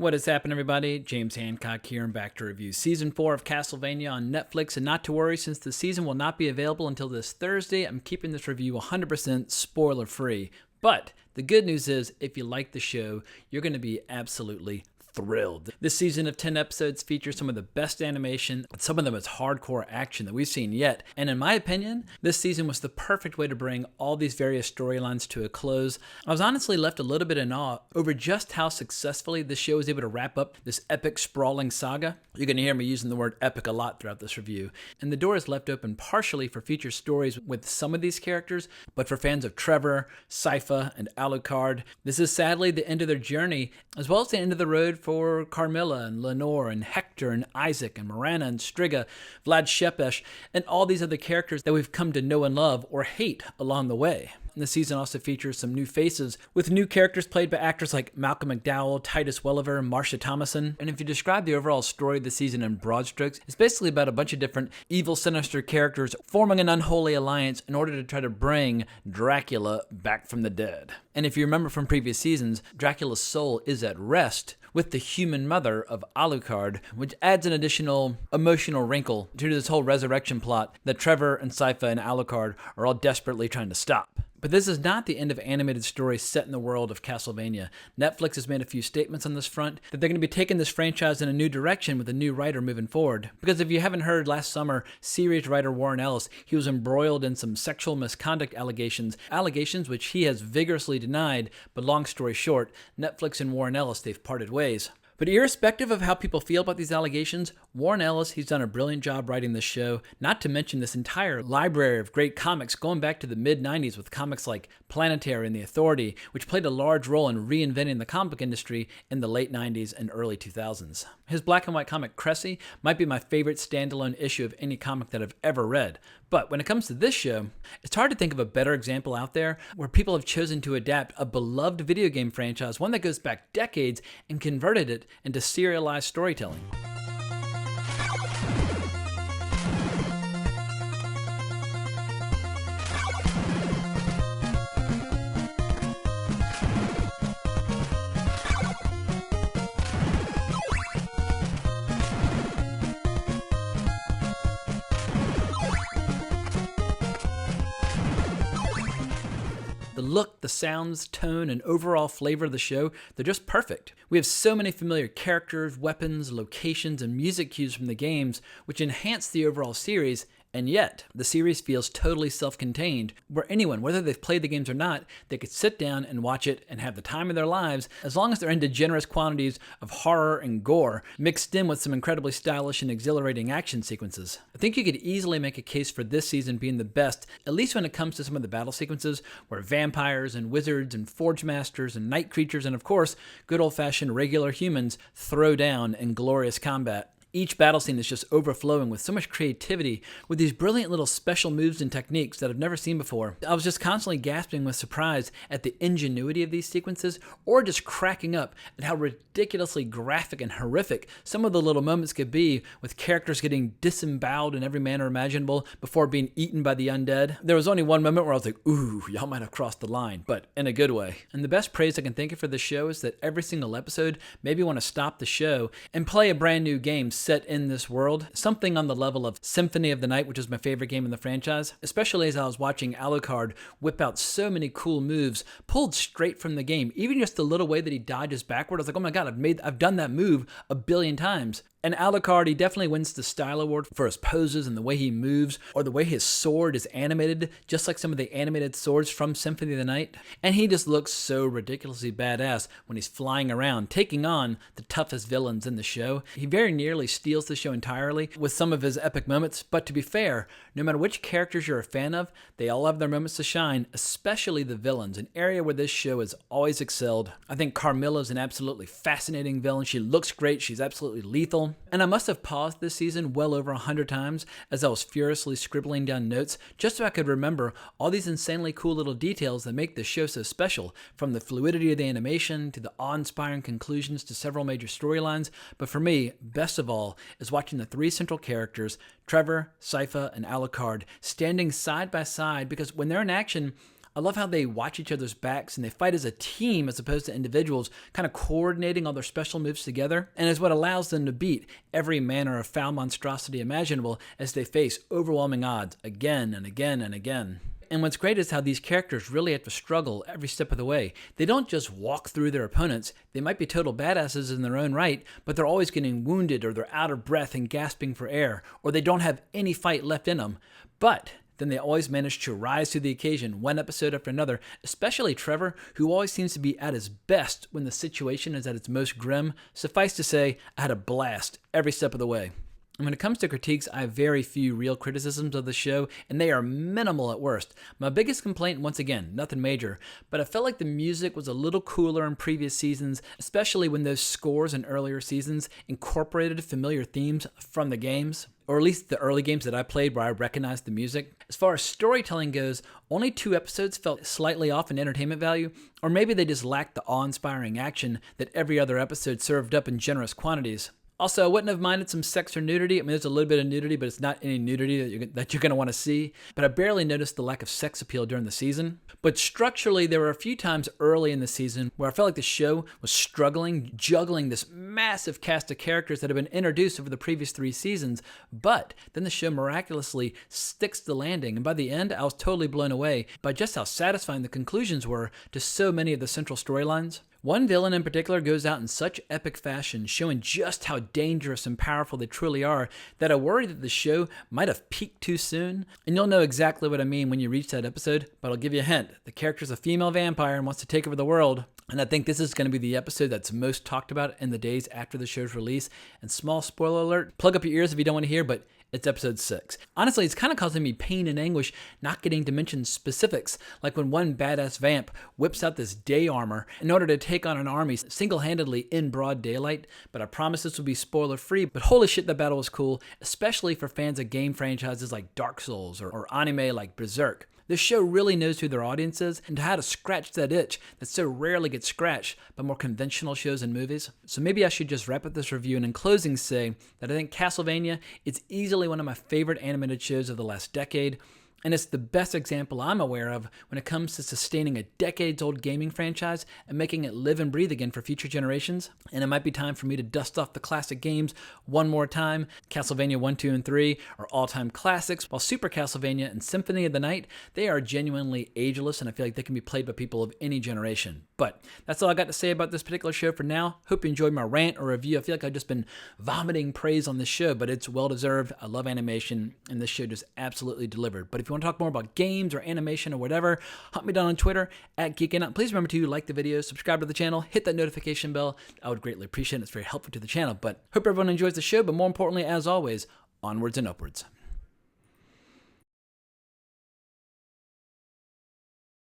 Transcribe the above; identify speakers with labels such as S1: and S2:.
S1: What is happening, everybody? James Hancock here and back to review Season 4 of Castlevania on Netflix. And not to worry, since the season will not be available until this Thursday, I'm keeping this review 100% spoiler-free. But the good news is, if you like the show, you're going to be absolutely thrilled. This season of 10 episodes features some of the best animation and some of the most hardcore action that we've seen yet. And in my opinion, this season was the perfect way to bring all these various storylines to a close. I was honestly left a little bit in awe over just how successfully the show was able to wrap up this epic, sprawling saga. You're going to hear me using the word epic a lot throughout this review. And the door is left open partially for future stories with some of these characters, but for fans of Trevor, Sypha, and Alucard, this is sadly the end of their journey, as well as the end of the road for Carmilla and Lenore and Hector and Isaac and Miranda and Striga, Vlad Shepesh, and all these other characters that we've come to know and love or hate along the way. And the season also features some new faces, with new characters played by actors like Malcolm McDowell, Titus Welliver, and Marcia Thomason. And if you describe the overall story of the season in broad strokes, it's basically about a bunch of different evil, sinister characters forming an unholy alliance in order to try to bring Dracula back from the dead. And if you remember from previous seasons, Dracula's soul is at rest with the human mother of Alucard, which adds an additional emotional wrinkle to this whole resurrection plot that Trevor and Sypha and Alucard are all desperately trying to stop. But this is not the end of animated stories set in the world of Castlevania. Netflix has made a few statements on this front that they're going to be taking this franchise in a new direction with a new writer moving forward. Because if you haven't heard, last summer, series writer Warren Ellis, he was embroiled in some sexual misconduct allegations which he has vigorously denied, but long story short, Netflix and Warren Ellis, they've parted ways. But irrespective of how people feel about these allegations, Warren Ellis, he's done a brilliant job writing this show, not to mention this entire library of great comics going back to the mid-90s with comics like Planetary and The Authority, which played a large role in reinventing the comic book industry in the late 90s and early 2000s. His black and white comic Cressy might be my favorite standalone issue of any comic that I've ever read. But when it comes to this show, it's hard to think of a better example out there where people have chosen to adapt a beloved video game franchise, one that goes back decades, and converted it into serialized storytelling. The look, the sounds, tone, and overall flavor of the show, they're just perfect. We have so many familiar characters, weapons, locations, and music cues from the games, which enhance the overall series. And yet, the series feels totally self-contained, where anyone, whether they've played the games or not, they could sit down and watch it and have the time of their lives, as long as they're into generous quantities of horror and gore, mixed in with some incredibly stylish and exhilarating action sequences. I think you could easily make a case for this season being the best, at least when it comes to some of the battle sequences, where vampires and wizards and forge masters and night creatures and, of course, good old-fashioned regular humans throw down in glorious combat. Each battle scene is just overflowing with so much creativity, with these brilliant little special moves and techniques that I've never seen before. I was just constantly gasping with surprise at the ingenuity of these sequences, or just cracking up at how ridiculously graphic and horrific some of the little moments could be, with characters getting disemboweled in every manner imaginable before being eaten by the undead. There was only one moment where I was like, ooh, y'all might have crossed the line, but in a good way. And the best praise I can think of for this show is that every single episode made me want to stop the show and play a brand new game set in this world, something on the level of Symphony of the Night, which is my favorite game in the franchise, especially as I was watching Alucard whip out so many cool moves pulled straight from the game. Even just the little way that he dodges backward, I was like, oh my god, I've done that move a billion times. And Alucard, he definitely wins the Style Award for his poses and the way he moves, or the way his sword is animated, just like some of the animated swords from Symphony of the Night. And he just looks so ridiculously badass when he's flying around, taking on the toughest villains in the show. He very nearly steals the show entirely with some of his epic moments, but to be fair, no matter which characters you're a fan of, they all have their moments to shine, especially the villains, an area where this show has always excelled. I think Carmilla is an absolutely fascinating villain. She looks great, she's absolutely lethal. And I must have paused this season well over 100 times as I was furiously scribbling down notes just so I could remember all these insanely cool little details that make this show so special, from the fluidity of the animation to the awe-inspiring conclusions to several major storylines. But for me, best of all, is watching the three central characters, Trevor, Sypha, and Alucard, standing side by side, because when they're in action, I love how they watch each other's backs and they fight as a team as opposed to individuals, kind of coordinating all their special moves together, and is what allows them to beat every manner of foul monstrosity imaginable as they face overwhelming odds again and again and again. And what's great is how these characters really have to struggle every step of the way. They don't just walk through their opponents. They might be total badasses in their own right, but they're always getting wounded, or they're out of breath and gasping for air, or they don't have any fight left in them. But then they always manage to rise to the occasion one episode after another, especially Trevor, who always seems to be at his best when the situation is at its most grim. Suffice to say, I had a blast every step of the way. And when it comes to critiques, I have very few real criticisms of the show, and they are minimal at worst. My biggest complaint, once again, nothing major, but I felt like the music was a little cooler in previous seasons, especially when those scores in earlier seasons incorporated familiar themes from the games, or at least the early games that I played where I recognized the music. As far as storytelling goes, only 2 episodes felt slightly off in entertainment value, or maybe they just lacked the awe-inspiring action that every other episode served up in generous quantities. Also, I wouldn't have minded some sex or nudity. I mean, there's a little bit of nudity, but it's not any nudity that you're going to want to see. But I barely noticed the lack of sex appeal during the season. But structurally, there were a few times early in the season where I felt like the show was struggling, juggling this massive cast of characters that had been introduced over the previous 3 seasons. But then the show miraculously sticks the landing. And by the end, I was totally blown away by just how satisfying the conclusions were to so many of the central storylines. One villain in particular goes out in such epic fashion, showing just how dangerous and powerful they truly are, that I worry that the show might have peaked too soon. And you'll know exactly what I mean when you reach that episode, but I'll give you a hint. The character's a female vampire and wants to take over the world. And I think this is going to be the episode that's most talked about in the days after the show's release. And small spoiler alert, plug up your ears if you don't want to hear, but it's episode 6. Honestly, it's kind of causing me pain and anguish not getting to mention specifics, like when one badass vamp whips out this day armor in order to take on an army single-handedly in broad daylight. But I promise this will be spoiler-free, but holy shit, that battle was cool, especially for fans of game franchises like Dark Souls or anime like Berserk. This show really knows who their audience is and how to scratch that itch that so rarely gets scratched by more conventional shows and movies. So maybe I should just wrap up this review and in closing say that I think Castlevania is easily one of my favorite animated shows of the last decade. And it's the best example I'm aware of when it comes to sustaining a decades-old gaming franchise and making it live and breathe again for future generations. And it might be time for me to dust off the classic games one more time. Castlevania 1, 2, and 3 are all-time classics, while Super Castlevania and Symphony of the Night, they are genuinely ageless, and I feel like they can be played by people of any generation. But that's all I got to say about this particular show for now. Hope you enjoyed my rant or review. I feel like I've just been vomiting praise on this show, but it's well-deserved. I love animation, and this show just absolutely delivered. But if you want to talk more about games or animation or whatever, hunt me down on Twitter at GeekinOut. Please remember to like the video, subscribe to the channel, hit that notification bell. I would greatly appreciate it. It's very helpful to the channel. But hope everyone enjoys the show. But more importantly, as always, onwards and upwards.